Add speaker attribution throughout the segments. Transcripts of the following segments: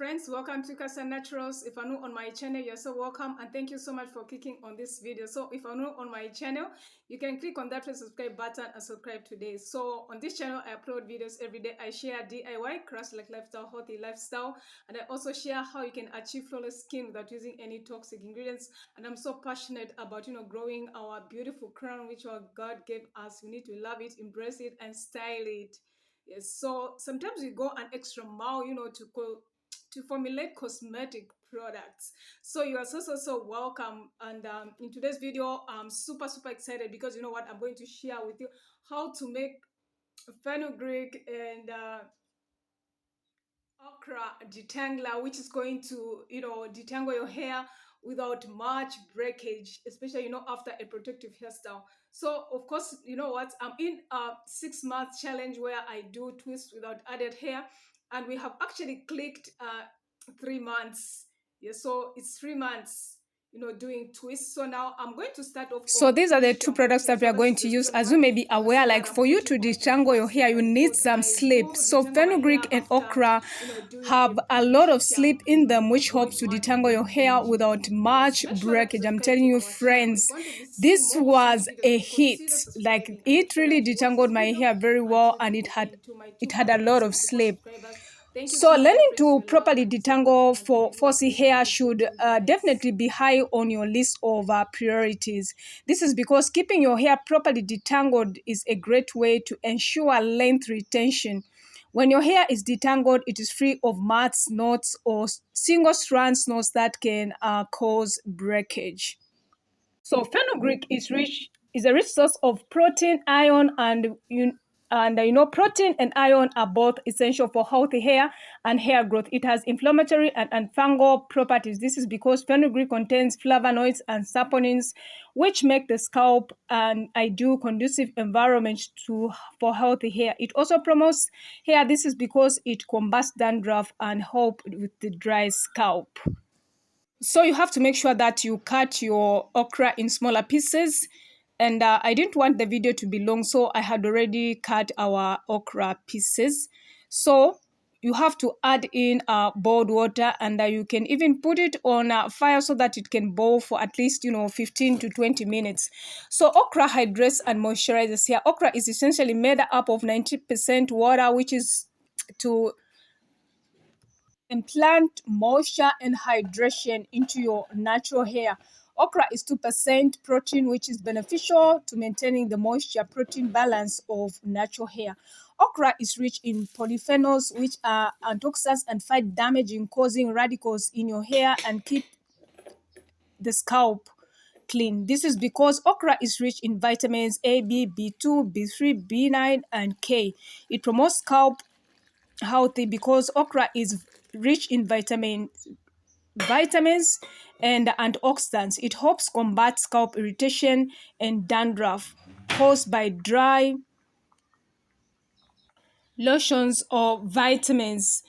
Speaker 1: friends, welcome to Casa Naturals. If you're new on my channel, you're so welcome, and thank you so much for clicking on this video. So if you're new on my channel, you can click on that subscribe button and subscribe today. So on this channel, I upload videos every day. I share DIY craft like lifestyle, healthy lifestyle, and I also share how you can achieve flawless skin without using any toxic ingredients. And I'm so passionate about growing our beautiful crown which our God gave us. We need to love it, embrace it, and style it. Yes, so sometimes we go an extra mile, to formulate cosmetic products. So you are so welcome. And in today's video, I'm super excited because you know what, I'm going to share with you how to make fenugreek and okra detangler, which is going to detangle your hair without much breakage, especially after a protective hairstyle. So of course, you know what, I'm in a 6-month challenge where I do twists without added hair, and we have actually clicked 3 months. Yeah, so it's 3 months doing twists. So now I'm going to start off. So these are the two products that we are going to use. As you may be aware, like for you to detangle your hair, you need some sleep. So fenugreek and okra have a lot of sleep in them, which helps to detangle your hair without much breakage. I'm telling you, friends, this was a hit. Like, it really detangled my hair very well, and it had a lot of sleep. So learning to properly detangle for fussy hair should definitely be high on your list of priorities. This is because keeping your hair properly detangled is a great way to ensure length retention. When your hair is detangled, it is free of knots, knots, or single strand knots that can cause breakage. So fenugreek is a rich source of protein, iron, and protein and iron are both essential for healthy hair and hair growth. It has inflammatory and antifungal properties. This is because fenugreek contains flavonoids and saponins, which make the scalp an ideal conducive environment for healthy hair. It also promotes hair. This is because it combats dandruff and help with the dry scalp. So you have to make sure that you cut your okra in smaller pieces. And I didn't want the video to be long, so I had already cut our okra pieces. So you have to add in boiled water, and you can even put it on fire so that it can boil for at least 15 to 20 minutes. So okra hydrates and moisturizes hair. Okra is essentially made up of 90% water, which is to implant moisture and hydration into your natural hair. Okra is 2% protein, which is beneficial to maintaining the moisture protein balance of natural hair. Okra is rich in polyphenols, which are antioxidants and fight damaging causing radicals in your hair and keep the scalp clean. This is because okra is rich in vitamins A, B, B2, B3, B9, and K. It promotes scalp healthy because okra is rich in vitamins and antioxidants. It helps combat scalp irritation and dandruff caused by dry lotions or vitamins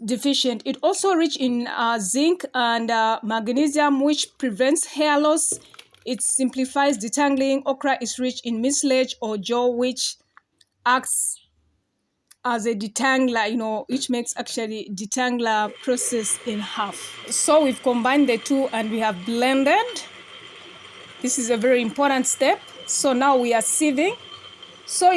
Speaker 1: deficient. It also rich in zinc and magnesium, which prevents hair loss. It simplifies detangling. Okra is rich in mucilage or gel, which acts as a detangler, which makes actually detangler process in half. So we've combined the two and we have blended. This is a very important step. So now we are sieving. So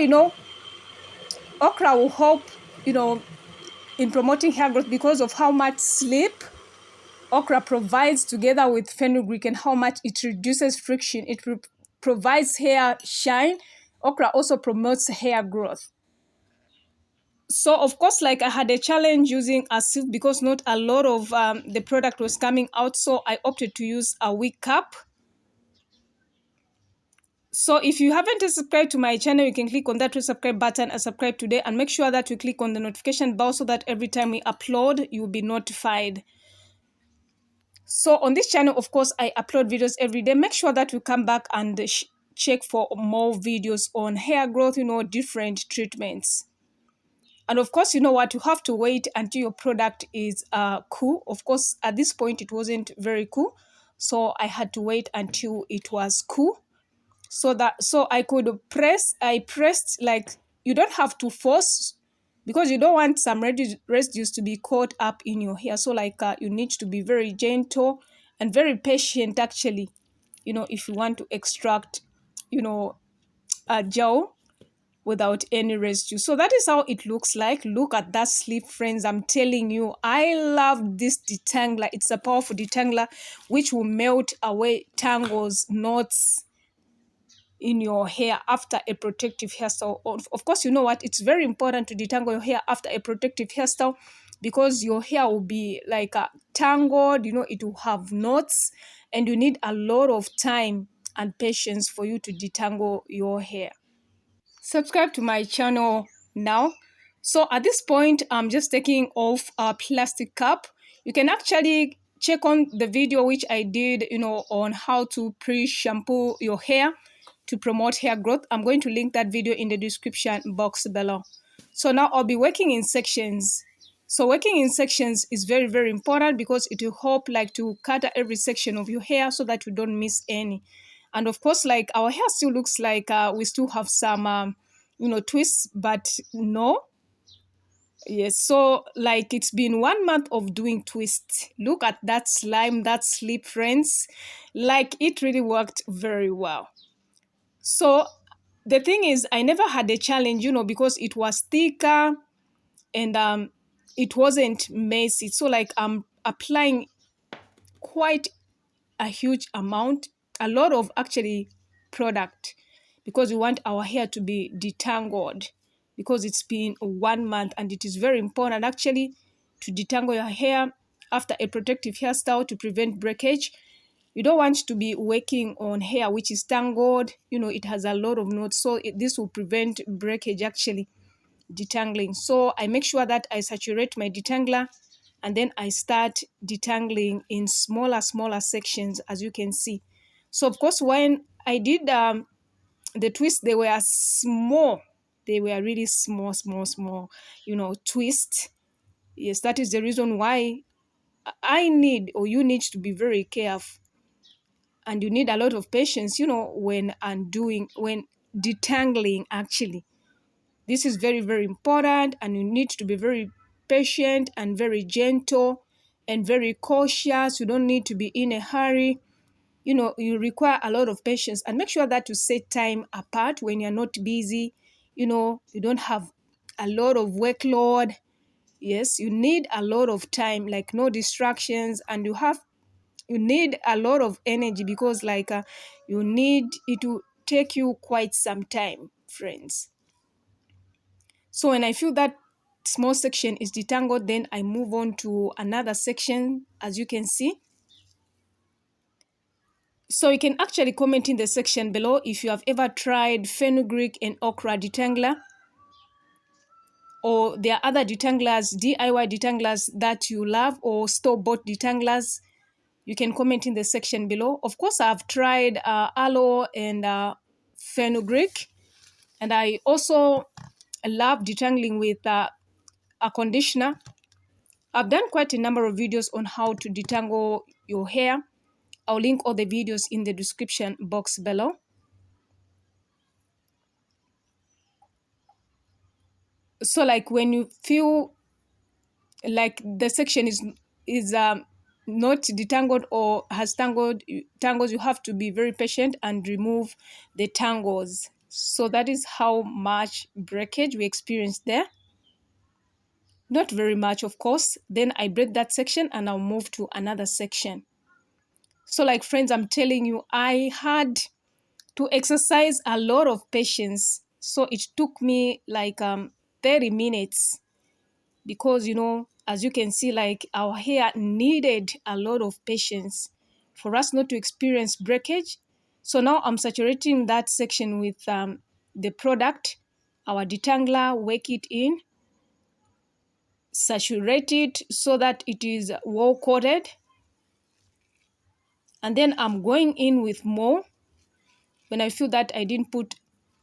Speaker 1: okra will help in promoting hair growth because of how much sleep okra provides together with fenugreek and how much it reduces friction. It provides hair shine. Okra also promotes hair growth. So of course, like, I had a challenge using a sieve because not a lot of the product was coming out, so I opted to use a wig cap. So if you haven't subscribed to my channel, you can click on that subscribe button and subscribe today, and make sure that you click on the notification bell so that every time we upload, you'll be notified. So on this channel, of course, I upload videos every day. Make sure that you come back and check for more videos on hair growth, different treatments. And of course, you know what, you have to wait until your product is cool. Of course, at this point, it wasn't very cool. So I had to wait until it was cool. So I pressed, like, you don't have to force because you don't want some residues to be caught up in your hair. So like you need to be very gentle and very patient actually, if you want to extract, a gel without any residue. So that is how it looks like. Look at that slip, friends. I'm telling you, I love this detangler. It's a powerful detangler which will melt away tangles, knots in your hair after a protective hairstyle. Of course, you know what? It's very important to detangle your hair after a protective hairstyle because your hair will be like tangled, it will have knots, and you need a lot of time and patience for you to detangle your hair. Subscribe to my channel now. So at this point, I'm just taking off a plastic cap. You can actually check on the video which I did, on how to pre-shampoo your hair to promote hair growth. I'm going to link that video in the description box below. So now I'll be working in sections. So working in sections is very, very important because it will help like to cut every section of your hair so that you don't miss any. And of course, like our hair still looks like we still have some, twists, but no. Yes, so like it's been 1 month of doing twists. Look at that slime, that slip, friends. Like it really worked very well. So the thing is, I never had a challenge, because it was thicker and it wasn't messy. So like I'm applying quite a huge amount, a lot of actually product, because we want our hair to be detangled because it's been 1 month, and it is very important actually to detangle your hair after a protective hairstyle to prevent breakage. You don't want to be working on hair which is tangled, it has a lot of knots, so this will prevent breakage actually, detangling. So I make sure that I saturate my detangler, and then I start detangling in smaller sections, as you can see. So of course, when I did the twists, they were small. They were really small, twists. Yes, that is the reason why I need, or you need to be very careful, and you need a lot of patience, when undoing, when detangling actually. This is very, very important, and you need to be very patient and very gentle and very cautious. You don't need to be in a hurry. You require a lot of patience, and make sure that you set time apart when you're not busy. You don't have a lot of workload. Yes, you need a lot of time, like no distractions, and you need a lot of energy because like you need it to take you quite some time, friends. So when I feel that small section is detangled, then I move on to another section, as you can see. So you can actually comment in the section below if you have ever tried fenugreek and okra detangler, or there are other detanglers, DIY detanglers that you love, or store-bought detanglers. You can comment in the section below. Of course, I've tried aloe and fenugreek, and I also love detangling with a conditioner. I've done quite a number of videos on how to detangle your hair. I'll link all the videos in the description box below. So like when you feel like the section is not detangled or has tangles, you have to be very patient and remove the tangles. So that is how much breakage we experienced there. Not very much, of course. Then I break that section and I'll move to another section. So like friends, I'm telling you, I had to exercise a lot of patience. So it took me like 30 minutes because, as you can see, like our hair needed a lot of patience for us not to experience breakage. So now I'm saturating that section with the product, our detangler, wake it in, saturate it so that it is well coated. And then I'm going in with more. When I feel that I didn't put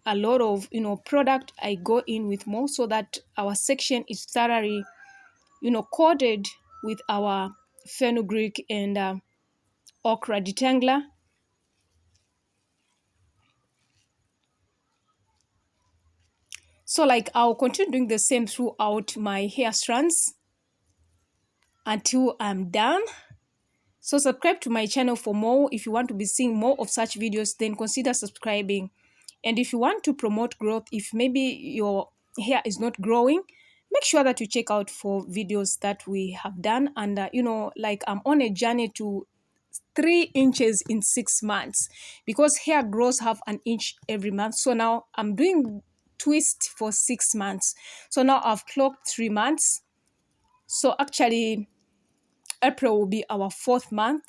Speaker 1: a lot of product, I go in with more so that our section is thoroughly coated with our fenugreek and okra detangler. So like I'll continue doing the same throughout my hair strands until I'm done. So subscribe to my channel for more. If you want to be seeing more of such videos, then consider subscribing. And if you want to promote growth, if maybe your hair is not growing, make sure that you check out for videos that we have done. And like I'm on a journey to 3 inches in 6 months, because hair grows half an inch every month. So now I'm doing twist for 6 months. So now I've clocked 3 months. So actually April will be our 4th month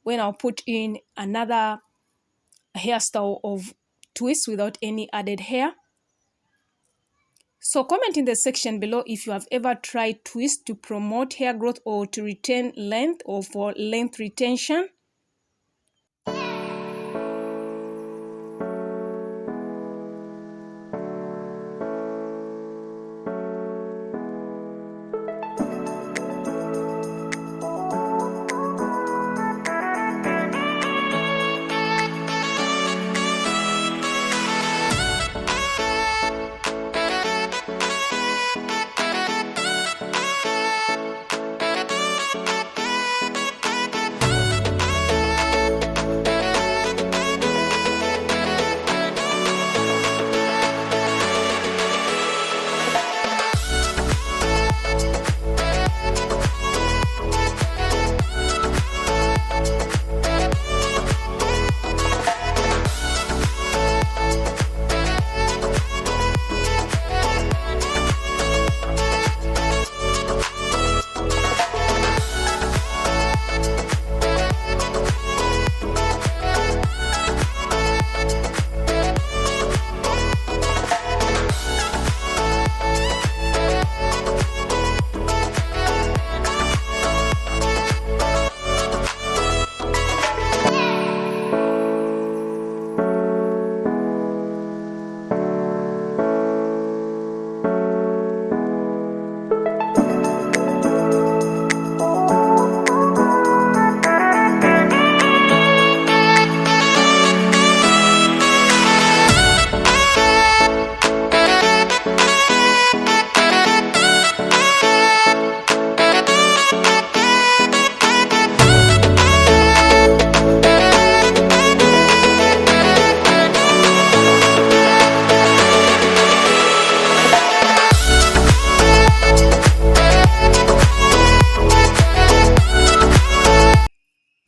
Speaker 1: when I'll put in another hairstyle of twist without any added hair. So comment in the section below if you have ever tried twist to promote hair growth or to retain length or for length retention.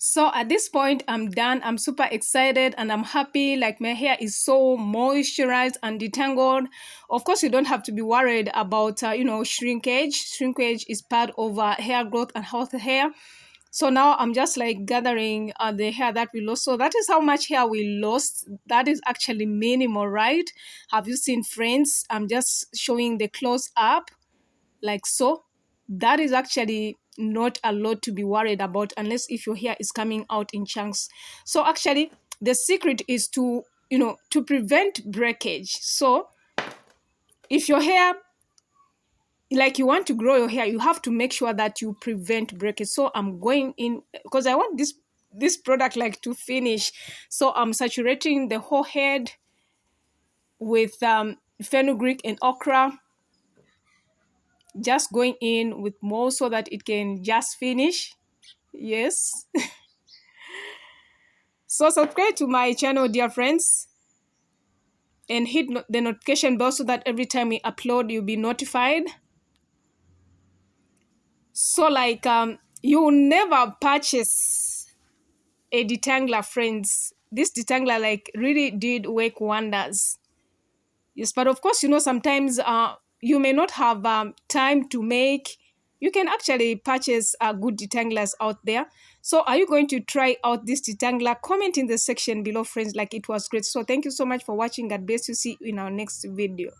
Speaker 1: So at this point, I'm done. I'm super excited and I'm happy. Like my hair is so moisturized and detangled. Of course, you don't have to be worried about, shrinkage. Shrinkage is part of hair growth and healthy hair. So now I'm just like gathering the hair that we lost. So that is how much hair we lost. That is actually minimal, right? Have you seen, friends? I'm just showing the close up like so. That is actually not a lot to be worried about, unless if your hair is coming out in chunks. So actually the secret is to prevent breakage. So if your hair, like you want to grow your hair, you have to make sure that you prevent breakage. So I'm going in because I want this product like to finish. So I'm saturating the whole head with fenugreek and okra, just going in with more so that it can just finish. Yes. So subscribe to my channel, dear friends, and hit the notification bell so that every time we upload you'll be notified. So like you never purchase a detangler, friends. This detangler like really did work wonders. Yes, but of course, sometimes you may not have time to make. You can actually purchase good detanglers out there. So are you going to try out this detangler? Comment in the section below, friends. Like it was great. So thank you so much for watching. God bless you. See you in our next video.